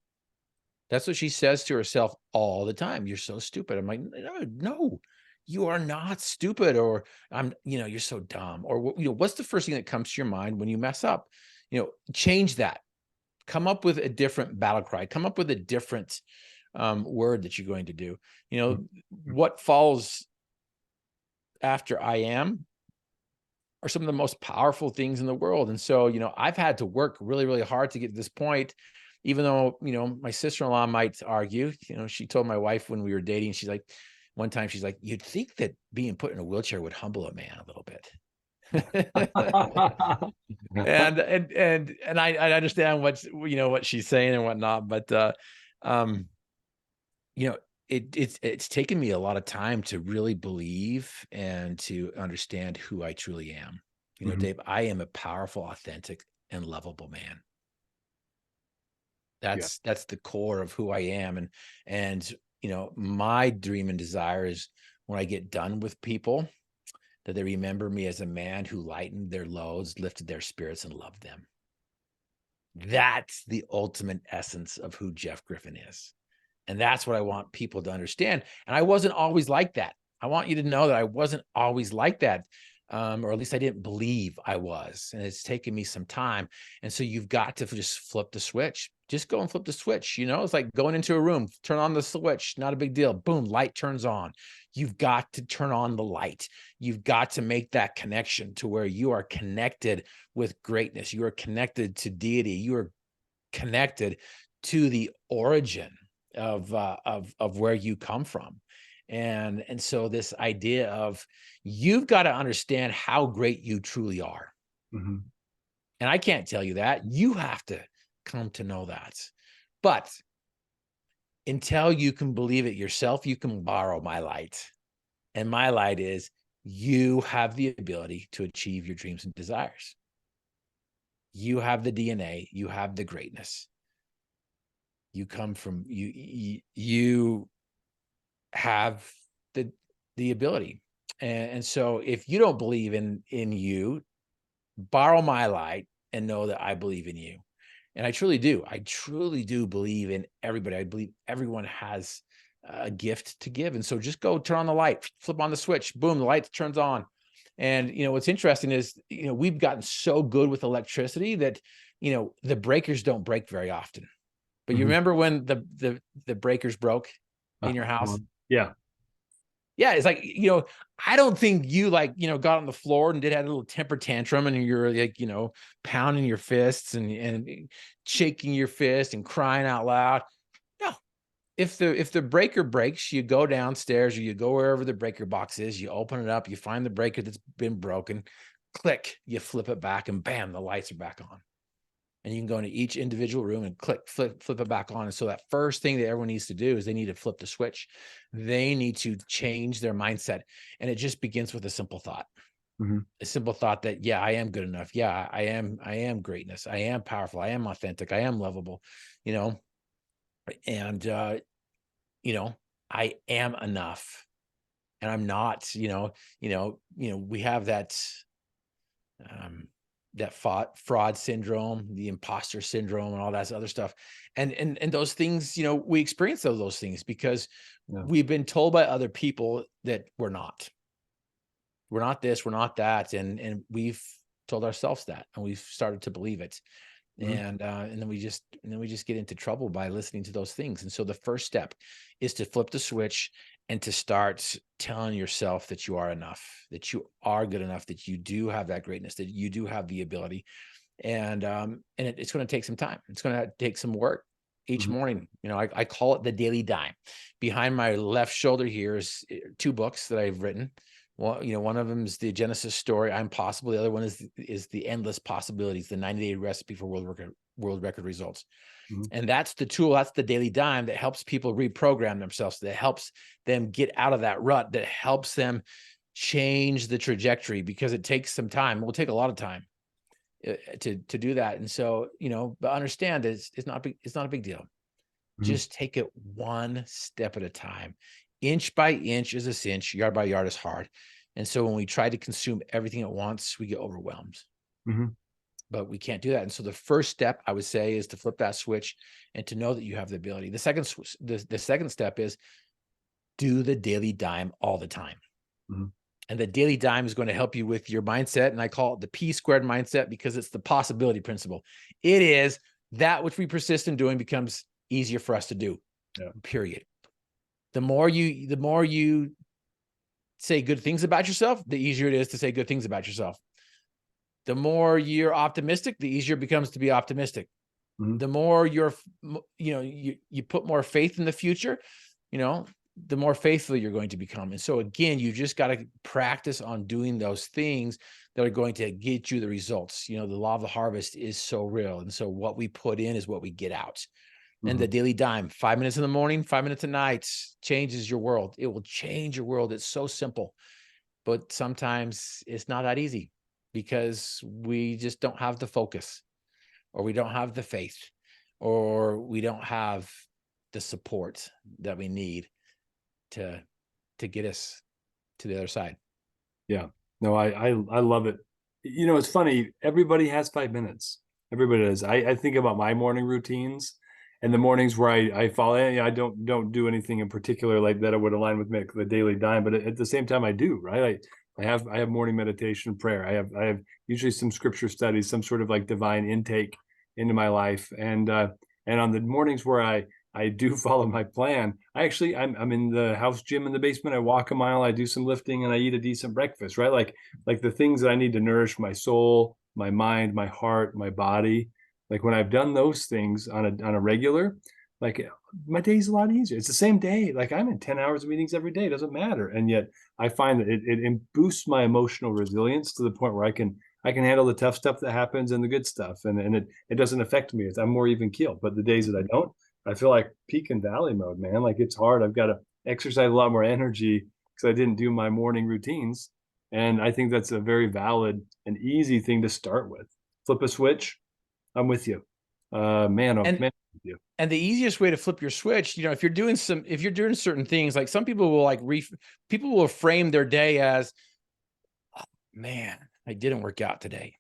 That's what she says to herself all the time. You're so stupid. I'm like, no, you are not stupid. Or you're so dumb. Or what's the first thing that comes to your mind when you mess up? Change that. Come up with a different battle cry. Come up with a different word that you're going to do. What falls after I am are some of the most powerful things in the world. And so, I've had to work really, really hard to get to this point, even though, my sister-in-law might argue. She told my wife when we were dating, one time she's like, you'd think that being put in a wheelchair would humble a man a little bit. and I understand what she's saying and whatnot, but it's taken me a lot of time to really believe and to understand who I truly am. Mhm. Dave, I am a powerful, authentic, and lovable man. Yeah. That's the core of who I am. And my dream and desire is, when I get done with people, that they remember me as a man who lightened their loads, lifted their spirits, and loved them. That's the ultimate essence of who Jeff Griffin is. And that's what I want people to understand. And I wasn't always like that. I want you to know that I wasn't always like that. Or at least I didn't believe I was. And it's taken me some time. And so you've got to just flip the switch. Just go and flip the switch. It's like going into a room, turn on the switch, not a big deal. Boom, light turns on. You've got to turn on the light. You've got to make that connection to where you are connected with greatness. You are connected to deity. You are connected to the origin of where you come from. And so this idea of, you've got to understand how great you truly are. Mhm. And I can't tell you that. You have to come to know that. But until you can believe it yourself, you can borrow my light. And my light is, you have the ability to achieve your dreams and desires. You have the DNA, you have the greatness. You come from, you have the ability. And so if you don't believe in you, borrow my light and know that I believe in you. And I truly do believe in everybody. I believe everyone has a gift to give. And so just go turn on the light, flip on the switch, boom, the light turns on. And, what's interesting is, we've gotten so good with electricity that, the breakers don't break very often. But you Mhm. remember when the breakers broke in your house? Yeah. Yeah, it's like, I don't think you got on the floor and had a little temper tantrum and you're like, pounding your fists and shaking your fist and crying out loud. No. If the breaker breaks, you go downstairs or you go wherever the breaker box is, you open it up, you find the breaker that's been broken, click, you flip it back and bam, the lights are back on. And you can go into each individual room and click, flip it back on. And so that first thing that everyone needs to do is they need to flip the switch. They need to change their mindset. And it just begins with a simple thought. Mhm. A simple thought that, yeah, I am good enough. Yeah, I am greatness. I am powerful. I am authentic. I am lovable, and I am enough. And I'm not, we have um, that fraud syndrome, the imposter syndrome, and all that other stuff. And those things, we experience those things because Yeah. we've been told by other people that we're not this, we're not that. And we've told ourselves that, and we've started to believe it. Mhm. And then we just get into trouble by listening to those things. And so the first step is to flip the switch and to start telling yourself that you are enough, that you are good enough, that you do have that greatness, that you do have the ability. And it's going to take some time. It's going to take some work each Mhm. morning. I call it the daily dime. Behind my left shoulder here is 2 books that I've written. Well, one of them is the Genesis story, I'm Possible. The other one is the Endless Possibilities, the 90-day recipe for world record results. Mhm. And that's the tool, that's the daily dime that helps people reprogram themselves, that helps them get out of that rut, that helps them change the trajectory, because it takes some time. It will take a lot of time to do that. And so, but understand that it's not a big deal. Mhm. Just take it one step at a time. Inch by inch is a cinch, yard by yard is hard. And so when we try to consume everything at once, we get overwhelmed. Mhm. But we can't do that. And so the first step, I would say, is to flip that switch and to know that you have the ability. The second step is do the daily dime all the time. Mhm. And the daily dime is going to help you with your mindset. And I call it the P squared mindset because it's the possibility principle. It is that which we persist in doing becomes easier for us to do, Yeah. period. The more you say good things about yourself, the easier it is to say good things about yourself. The more you're optimistic, the easier it becomes to be optimistic. Mhm. The more you put more faith in the future, the more faithful you're going to become. And so again, you just got to practice on doing those things that are going to get you the results. The law of the harvest is so real. And so what we put in is what we get out. And the Mhm. daily dime, 5 minutes in the morning, 5 minutes at night, changes your world. It will change your world. It's so simple, but sometimes it's not that easy because we just don't have the focus, or we don't have the faith, or we don't have the support that we need to get us to the other side. Yeah. No, I love it. It's funny. Everybody has 5 minutes. Everybody does. I think about my morning routines and the mornings where I follow. I don't do anything in particular like that. I would align with the daily dime, but at the same time, I do. Right. I have morning meditation, prayer. I have usually some scripture studies, some sort of like divine intake into my life, and on the mornings where I do follow my plan. I'm in the house gym in the basement. I walk a mile, I do some lifting, and I eat a decent breakfast, right? Like the things that I need to nourish my soul, my mind, my heart, my body. Like when I've done those things on a regular, like my day's a lot easier. It's the same day. Like I'm in 10 hours of meetings every day. It doesn't matter. And yet I find that it boosts my emotional resilience to the point where I can handle the tough stuff that happens and the good stuff. And it doesn't affect me. I'm more even keeled. But the days that I don't, I feel like peak and valley mode, man. Like it's hard. I've got to exercise a lot more energy because I didn't do my morning routines. And I think that's a very valid and easy thing to start with. Flip a switch. I'm with you. Man, oh And man, with you. and the easiest way to flip your switch, if you're doing certain things, like some people will people will frame their day as, oh, man, I didn't work out today.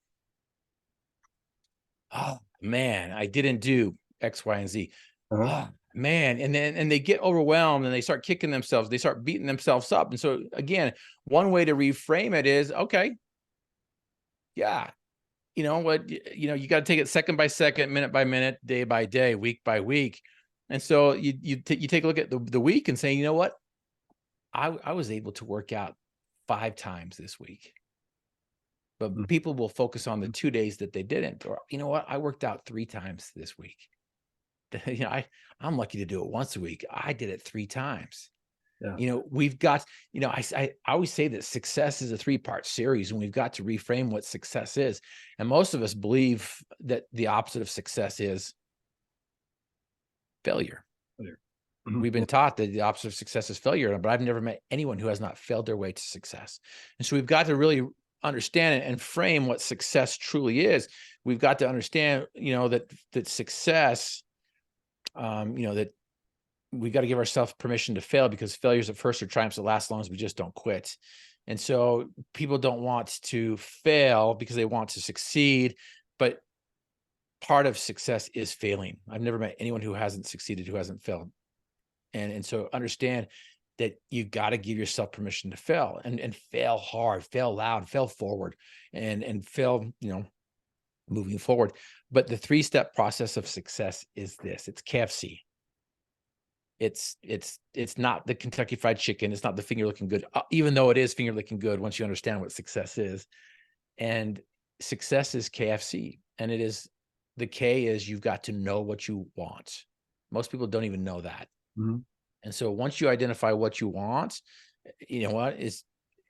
Oh man, I didn't do X, Y, and Z. Uh-huh. Oh, man. And then they get overwhelmed and they start kicking themselves. They start beating themselves up. And so again, one way to reframe it is, okay, yeah, you know what, you got to take it second by second, minute by minute, day by day, week by week. And so you take a look at the week and say, you know what, I was able to work out 5 times this week. But people will focus on the 2 days that they didn't. Or, you know what, I worked out 3 times this week. I'm lucky to do it once a week. I did it 3 times. Yeah. We've got, I always say that success is a 3-part series, and we've got to reframe what success is. And most of us believe that the opposite of success is failure. We've been taught that the opposite of success is failure, but I've never met anyone who has not failed their way to success. And so we've got to really understand it and frame what success truly is. We've got to understand, that success, that we got to give ourselves permission to fail, because failures at first are triumphs that last as long as we just don't quit. And so people don't want to fail because they want to succeed, but part of success is failing. I've never met anyone who hasn't succeeded, who hasn't failed. And so understand that you got to give yourself permission to fail, and fail hard, fail loud, fail forward, and fail, moving forward. But the 3-step process of success is this: it's KFC. It's not the Kentucky Fried Chicken. It's not the finger looking good, even though it is finger looking good once you understand what success is. And success is KFC. And it is, the K is, you've got to know what you want. Most people don't even know that. And so once you identify what you want,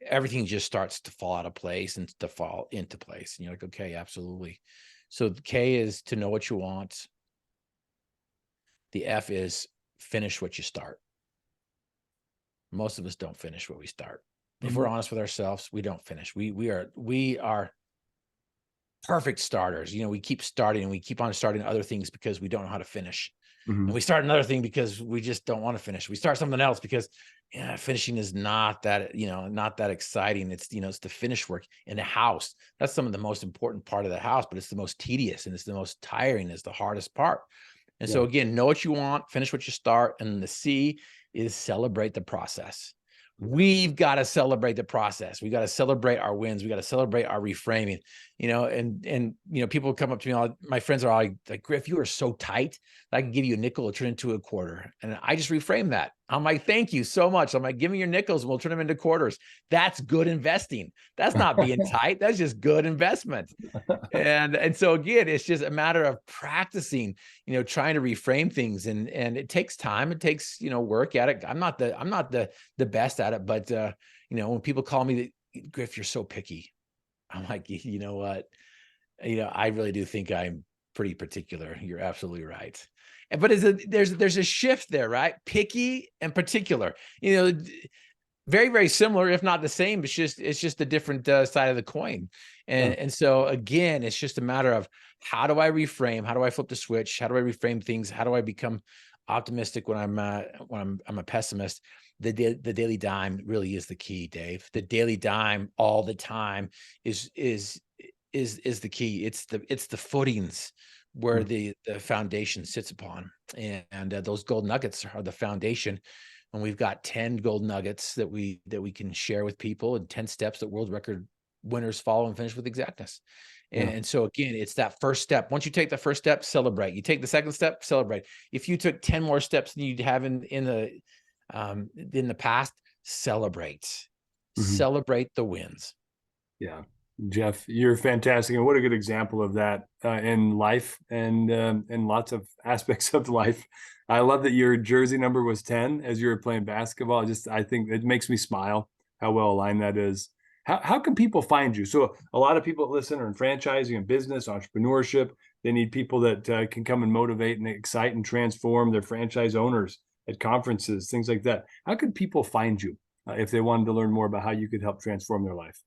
everything just starts to fall out of place and to fall into place. And you're like, okay, absolutely. So the K is to know what you want. The F is finish what you start. Most of us don't finish what we start. If we're honest with ourselves, we don't finish. We are perfect starters. We keep starting, and we keep on starting other things because we don't know how to finish. And we start another thing because we just don't want to finish. We start something else because finishing is not that, not that exciting. It's, it's the finish work in the house. That's some of the most important part of the house, but it's the most tedious, and it's the most tiring. It's the hardest part. And so again, know what you want, finish what you start. And the C is celebrate the process. We've got to celebrate the process. We got to celebrate our wins. We got to celebrate our reframing, and people come up to me, my friends are all like, Griff, you are so tight that I can give you a nickel and turn into a quarter. And I just reframe that. I'm like, thank you so much. I'm like, give me your nickels and we'll turn them into quarters. That's good investing. That's not being tight. That's just good investment. And so again, it's just a matter of practicing, trying to reframe things, and it takes time. It takes, work at it. I'm not the best at it, but when people call me, Griff, you're so picky. I'm like, you know what? I really do think I'm pretty particular. You're absolutely right. But there's a shift there, right? Picky and particular, very, very similar, if not the same. It's just a different side of the coin. And so again, it's just a matter of, how do I reframe? How do I flip the switch? How do I reframe things? How do I become optimistic when I'm a pessimist? The daily dime really is the key, Dave. The daily dime all the time is the key. It's the footings where the foundation sits upon, and those gold nuggets are the foundation. And we've got 10 gold nuggets that we can share with people, and 10 steps that world record winners follow and finish with exactness. And so again, it's that first step. Once you take the first step, celebrate. You take the second step, celebrate. If you took 10 more steps than you'd have in the past, celebrate. Celebrate the wins. Yeah. Jeff, you're fantastic. And what a good example of that in life, and in lots of aspects of life. I love that your jersey number was 10 as you were playing basketball. I think it makes me smile how well aligned that is. How can people find you? So a lot of people that listen are in franchising and business, entrepreneurship. They need people that can come and motivate and excite and transform their franchise owners at conferences, things like that. How can people find you if they wanted to learn more about how you could help transform their life?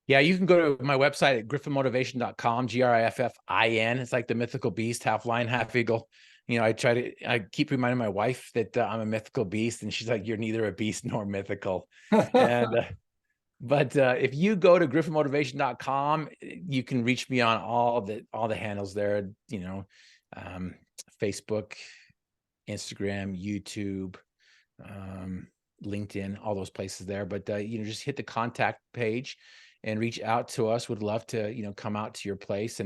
Yeah, you can go to my website at griffinmotivation.com, Griffin. It's like the mythical beast, half lion, half eagle. I keep reminding my wife that I'm a mythical beast, and she's like, you're neither a beast nor mythical. And But if you go to griffinmotivation.com, you can reach me on all the handles there, Facebook, Instagram, YouTube, LinkedIn, all those places there. But just hit the contact page and reach out to us. Would love to come out to your place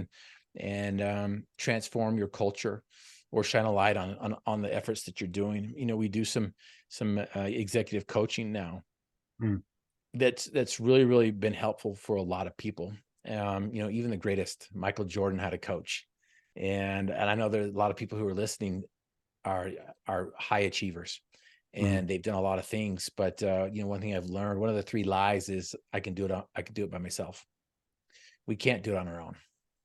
and transform your culture or shine a light on the efforts that you're doing. We do some executive coaching now. That's really been helpful for a lot of people. Even the greatest Michael Jordan had a coach, and I know there's a lot of people who are listening are high achievers, and they've done a lot of things. But one thing I've learned, one of the 3 lies is I can do it by myself. We can't do it on our own.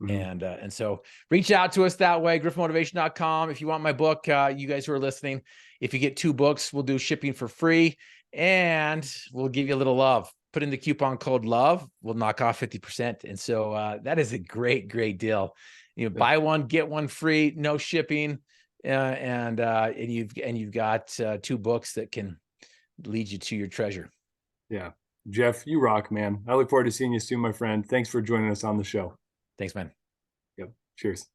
And so reach out to us that way, griffinmotivation.com. If you want my book, you guys who are listening, if you get 2 books, we'll do shipping for free, and we'll give you a little love. Put in the coupon code LOVE, we'll knock off 50%. And so that is a great deal. Buy one, get one free, no shipping. And you've got 2 books that can lead you to your treasure. Yeah. Jeff, you rock, man. I look forward to seeing you soon, my friend. Thanks for joining us on the show. Thanks, man. Yep. Cheers.